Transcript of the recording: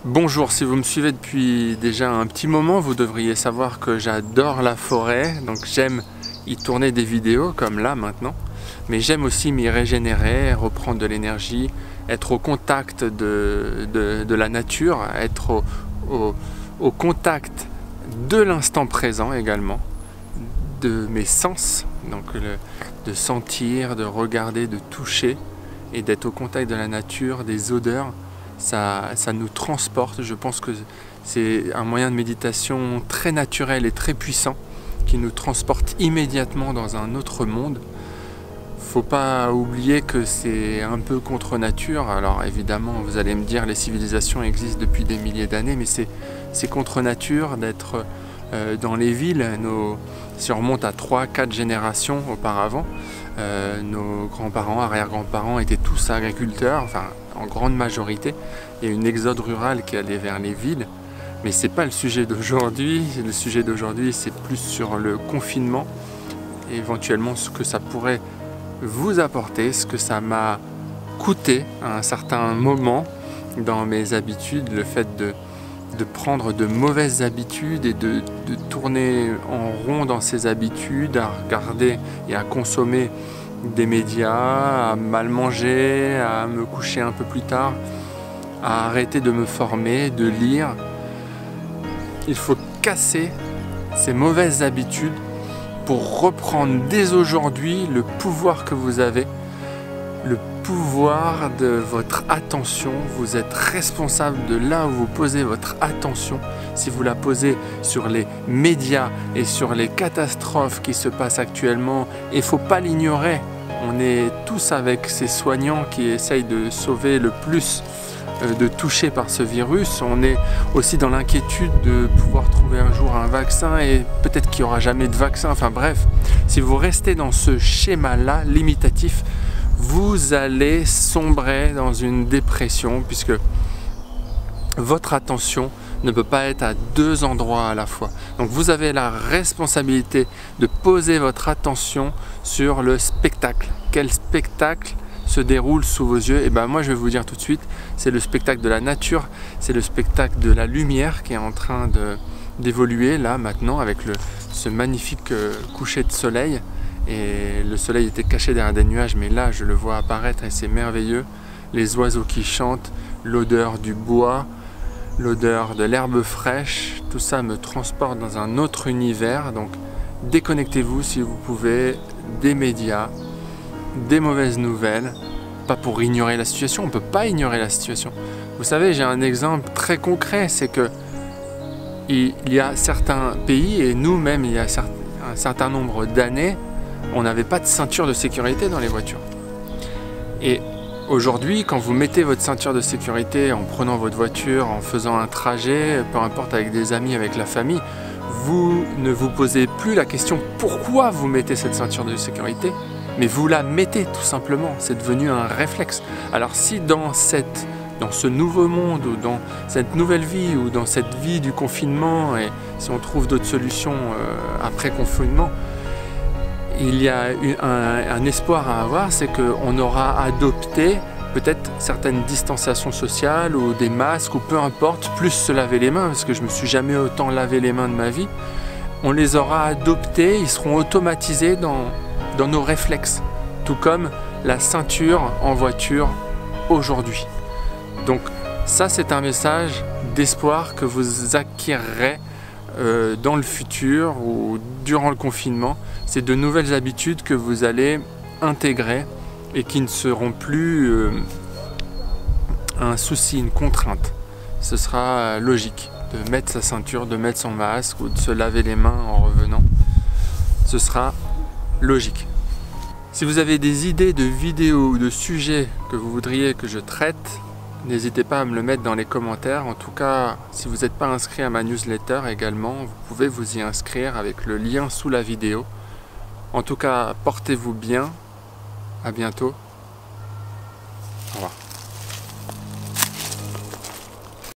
Bonjour, si vous me suivez depuis déjà un petit moment, vous devriez savoir que j'adore la forêt, donc j'aime y tourner des vidéos comme là maintenant, mais j'aime aussi m'y régénérer, reprendre de l'énergie, être au contact de la nature, être au contact de l'instant présent également, de mes sens, donc de sentir, de regarder, de toucher et d'être au contact de la nature, des odeurs. Ça nous transporte. Je pense que c'est un moyen de méditation très naturel et très puissant qui nous transporte immédiatement dans un autre monde. Faut pas oublier que c'est un peu contre nature. Alors évidemment, vous allez me dire, les civilisations existent depuis des milliers d'années, mais c'est contre nature d'être dans les villes. Si on remonte à 3-4 générations auparavant, nos grands-parents, arrière-grands-parents étaient tous agriculteurs, enfin en grande majorité. Il y a une exode rurale qui allait vers les villes, mais c'est pas le sujet d'aujourd'hui. Le sujet d'aujourd'hui, c'est plus sur le confinement, et éventuellement ce que ça pourrait vous apporter, ce que ça m'a coûté à un certain moment dans mes habitudes, le fait de prendre de mauvaises habitudes et de tourner en rond dans ces habitudes, à regarder et à consommer des médias, à mal manger, à me coucher un peu plus tard, à arrêter de me former, de lire. Il faut casser ces mauvaises habitudes pour reprendre dès aujourd'hui le pouvoir que vous avez, le pouvoir de votre attention. Vous êtes responsable de là où vous posez votre attention. Si vous la posez sur les médias et sur les catastrophes qui se passent actuellement, il ne faut pas l'ignorer. On est tous avec ces soignants qui essayent de sauver le plus de touchés par ce virus. On est aussi dans l'inquiétude de pouvoir trouver un jour un vaccin et peut-être qu'il n'y aura jamais de vaccin. Enfin bref, si vous restez dans ce schéma-là limitatif, vous allez sombrer dans une dépression puisque votre attention ne peut pas être à deux endroits à la fois. Donc vous avez la responsabilité de poser votre attention sur le spectacle. Quel spectacle se déroule sous vos yeux? Et ben moi je vais vous dire tout de suite, c'est le spectacle de la nature, c'est le spectacle de la lumière qui est en train d'évoluer là maintenant avec ce magnifique coucher de soleil. Et le soleil était caché derrière des nuages, mais là je le vois apparaître et c'est merveilleux. Les oiseaux qui chantent, l'odeur du bois, l'odeur de l'herbe fraîche, tout ça me transporte dans un autre univers. Donc déconnectez-vous si vous pouvez des médias, des mauvaises nouvelles, pas pour ignorer la situation, on ne peut pas ignorer la situation. Vous savez, j'ai un exemple très concret, c'est que il y a certains pays, et nous-mêmes il y a un certain nombre d'années, on n'avait pas de ceinture de sécurité dans les voitures. Et aujourd'hui, quand vous mettez votre ceinture de sécurité en prenant votre voiture, en faisant un trajet, peu importe avec des amis, avec la famille, vous ne vous posez plus la question pourquoi vous mettez cette ceinture de sécurité, mais vous la mettez tout simplement, c'est devenu un réflexe. Alors si dans ce nouveau monde, ou dans cette nouvelle vie, ou dans cette vie du confinement, et si on trouve d'autres solutions après confinement, il y a un espoir à avoir, c'est qu'on aura adopté peut-être certaines distanciations sociales ou des masques ou peu importe, plus se laver les mains, parce que je ne me suis jamais autant lavé les mains de ma vie. On les aura adoptés, ils seront automatisés dans nos réflexes, tout comme la ceinture en voiture aujourd'hui. Donc ça c'est un message d'espoir que vous acquérerez dans le futur ou durant le confinement. C'est de nouvelles habitudes que vous allez intégrer et qui ne seront plus un souci, une contrainte. Ce sera logique de mettre sa ceinture, de mettre son masque ou de se laver les mains en revenant. Ce sera logique. Si vous avez des idées de vidéos ou de sujets que vous voudriez que je traite, n'hésitez pas à me le mettre dans les commentaires. En tout cas, si vous n'êtes pas inscrit à ma newsletter également, vous pouvez vous y inscrire avec le lien sous la vidéo. En tout cas, portez-vous bien. À bientôt. Au revoir.